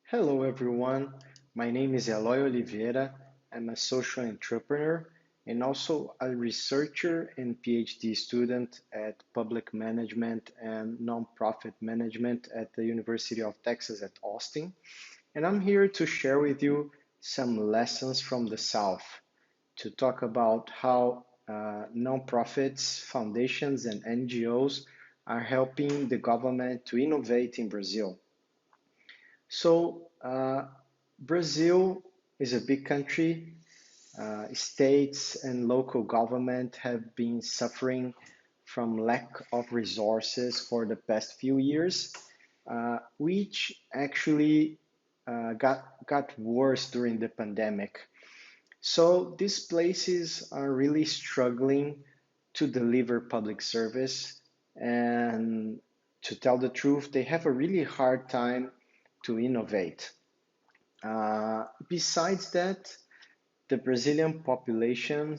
Hello everyone, my name is Eloy Oliveira. I'm a social entrepreneur and also a researcher and PhD student at public management and nonprofit management at the University of Texas at Austin. And I'm here to share with you some lessons from the South to talk about how nonprofits, foundations, and NGOs are helping the government to innovate in Brazil. Brazil is a big country. States and local government have been suffering from lack of resources for the past few years, which actually got worse during the pandemic. So these places are really struggling to deliver public service, and to tell the truth, they have a really hard time to innovate. Besides that, the Brazilian population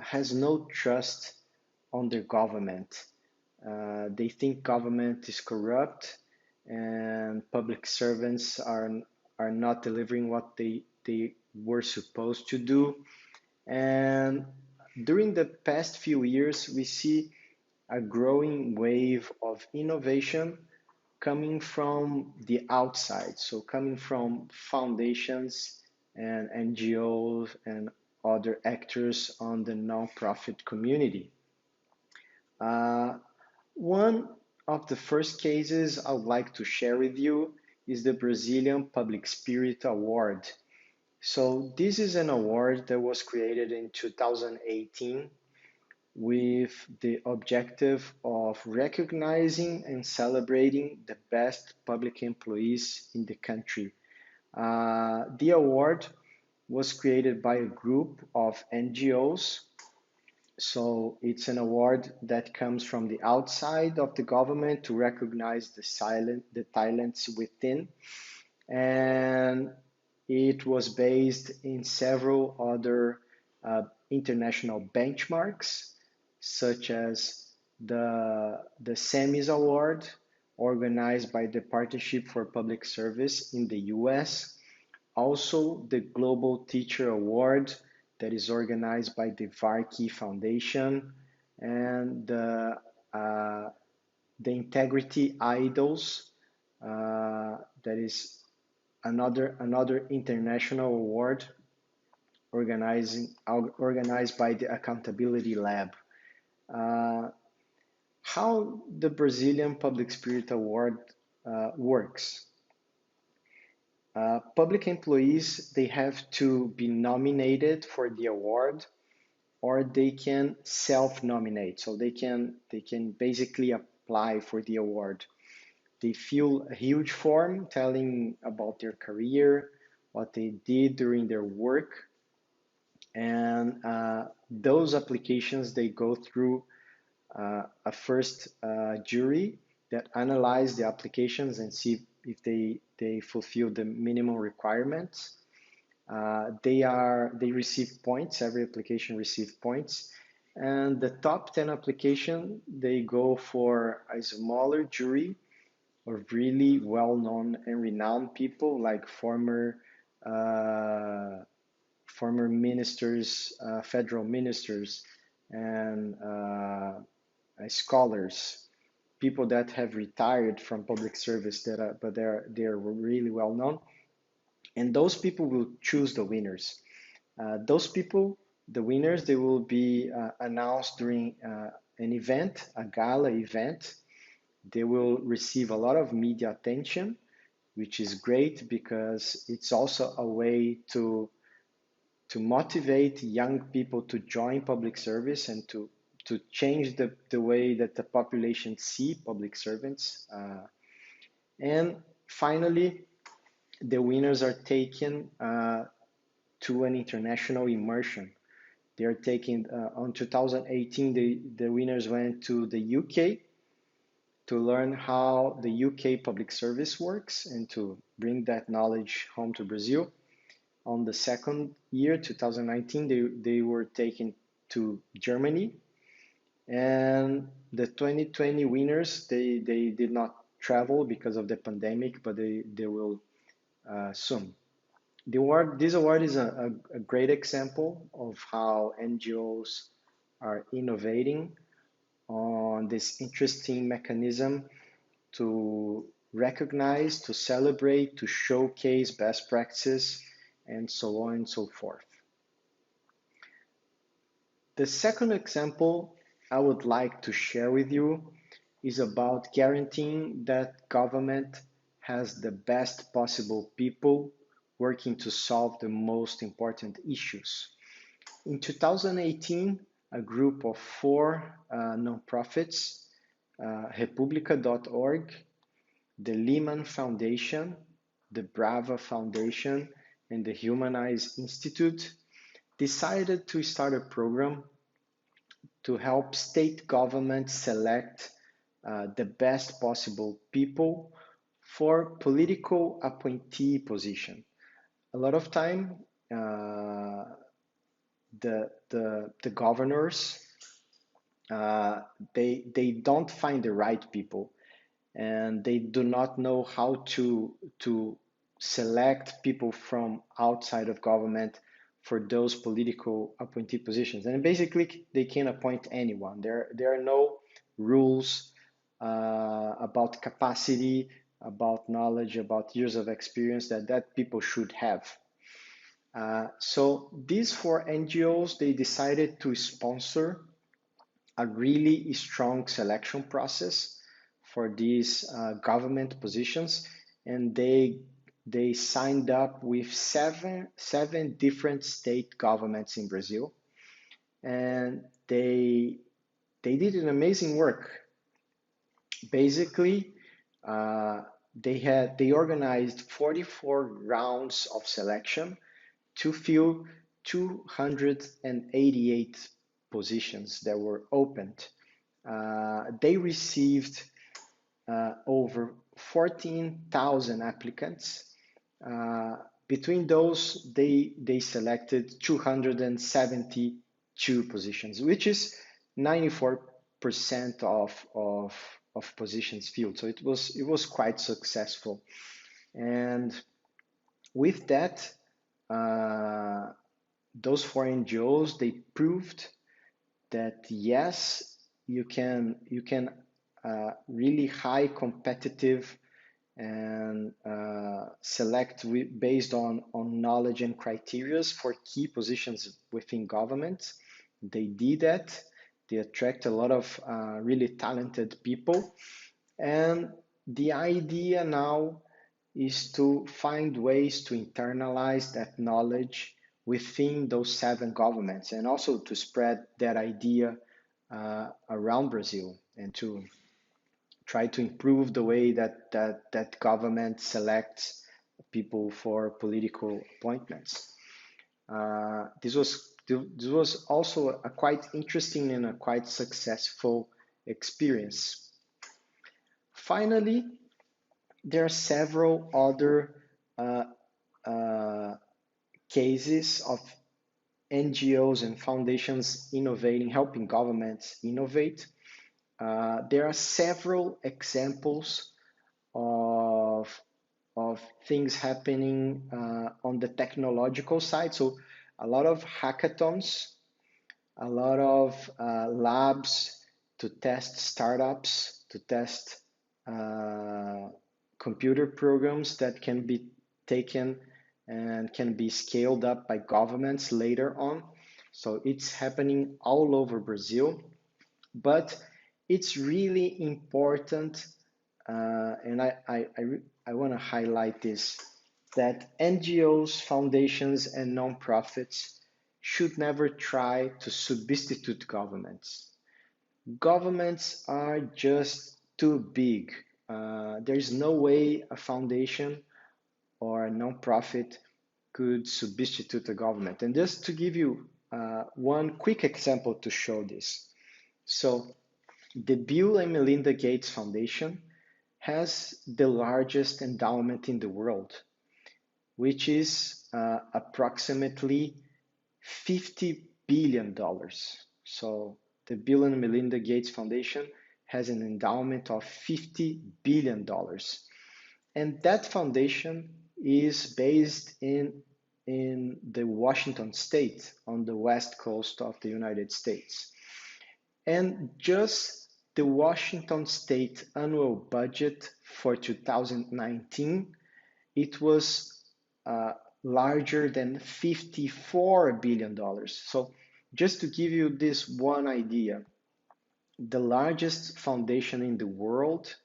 has no trust on their government. They think government is corrupt and public servants are not delivering what they were supposed to do. And during the past few years, we see a growing wave of innovation coming from the outside, so coming from foundations and NGOs and other actors on the nonprofit community. Uh, One of the first cases I would like to share with you is the Brazilian Public Spirit Award. So this is an award that was created in 2018 with the objective of recognizing and celebrating the best public employees in the country. The award was created by a group of NGOs. So it's an award that comes from the outside of the government to recognize the talents within. And it was based in several other international benchmarks, such as the SEMIS Award, organized by the Partnership for Public Service in the US, also the Global Teacher Award that is organized by the Varkey Foundation, and the Integrity Idols, that is another international award organized by the Accountability Lab. Uh, how the Brazilian Public Spirit Award works. Public employees, they have to be nominated for the award, or they can self-nominate. So they can basically apply for the award. They fill a huge form telling about their career, what they did during their work, and those applications, they go through a first jury that analyze the applications and see if they fulfill the minimum requirements. They receive points. Every application receives points, and the top 10 application, they go for a smaller jury of really well-known and renowned people like former ministers, federal ministers, and scholars, people that have retired from public service but they're really well known, and those people will choose the winners. Those people, the winners, they will be announced during an event, a gala event. They will receive a lot of media attention, which is great because it's also a way to motivate young people to join public service and to change the way that the population see public servants. And finally, the winners are taken to an international immersion. They are taken on 2018. The winners went to the UK to learn how the UK public service works and to bring that knowledge home to Brazil. On the second year, 2019, they were taken to Germany, and the 2020 winners, they did not travel because of the pandemic, but they will soon. This award is a great example of how NGOs are innovating on this interesting mechanism to recognize, to celebrate, to showcase best practices, and so on and so forth. The second example I would like to share with you is about guaranteeing that government has the best possible people working to solve the most important issues. In 2018, a group of four nonprofits, Republica.org, the Lehman Foundation, the Brava Foundation, and the Humanize Institute, decided to start a program to help state governments select the best possible people for political appointee position. A lot of time, the governors they don't find the right people, and they do not know how to select people from outside of government for those political appointee positions. And basically, they can appoint anyone. There are no rules about capacity, about knowledge, about years of experience that people should have. So these four NGOs, they decided to sponsor a really strong selection process for these government positions, and they signed up with seven different state governments in Brazil, and they did an amazing work. Basically, they organized 44 rounds of selection to fill 288 positions that were opened. They received over 14,000 applicants. Between those, they selected 272 positions, which is 94% of positions filled. So it was quite successful. And with that, those four NGOs, they proved that yes, you can really high competitive and select based on knowledge and criteria for key positions within government. They did that. They attract a lot of really talented people. And the idea now is to find ways to internalize that knowledge within those seven governments, and also to spread that idea around Brazil, and to try to improve the way that government selects people for political appointments. This was also a quite interesting and a quite successful experience. Finally, there are several other cases of NGOs and foundations innovating, helping governments innovate. There are several examples of things happening on the technological side. So a lot of hackathons, a lot of labs to test startups, to test computer programs that can be taken and can be scaled up by governments later on. So it's happening all over Brazil, but it's really important, and I want to highlight this, that NGOs, foundations, and nonprofits should never try to substitute governments. Governments are just too big. There's no way a foundation or a nonprofit could substitute the government. And just to give you one quick example to show this. So the Bill and Melinda Gates Foundation has the largest endowment in the world, which is approximately $50 billion. So the Bill and Melinda Gates Foundation has an endowment of $50 billion. And that foundation is based in the Washington state on the west coast of the United States. And just the Washington state annual budget for 2019, it was larger than $54 billion. So just to give you this one idea, the largest foundation in the world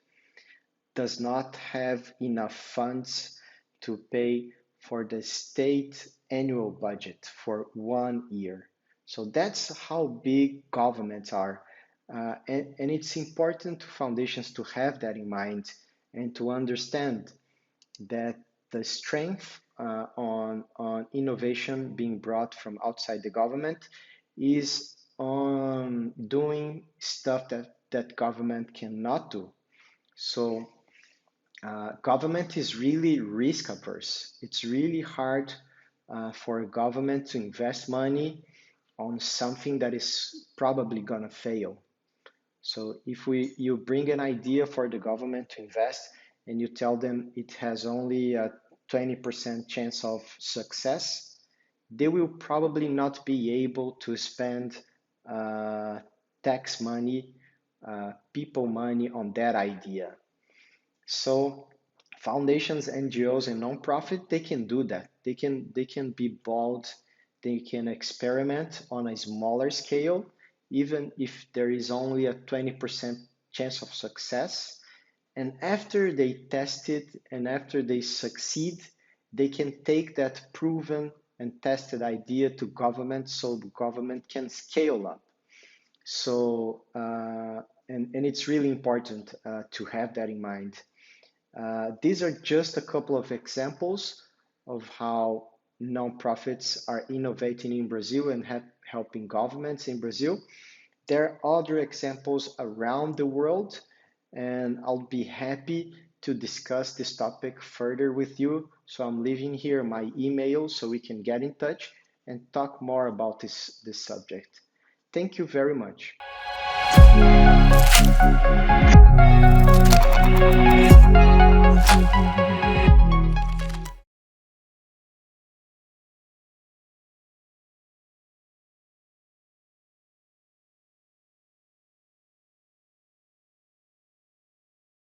does not have enough funds to pay for the state annual budget for 1 year. So that's how big governments are. And it's important to foundations to have that in mind and to understand that the strength on innovation being brought from outside the government is on doing stuff that government cannot do. So government is really risk averse. It's really hard for a government to invest money on something that is probably gonna fail. So if you bring an idea for the government to invest and you tell them it has only a 20% chance of success, they will probably not be able to spend tax money, people money on that idea. So foundations, NGOs, and nonprofit, they can do that. They can be bold. They can experiment on a smaller scale, even if there is only a 20% chance of success. And after they test it and after they succeed, they can take that proven and tested idea to government so the government can scale up. So, and it's really important to have that in mind. These are just a couple of examples of how nonprofits are innovating in Brazil and helping governments in Brazil. There are other examples around the world, and I'll be happy to discuss this topic further with you. So I'm leaving here my email so we can get in touch and talk more about this subject. Thank you very much.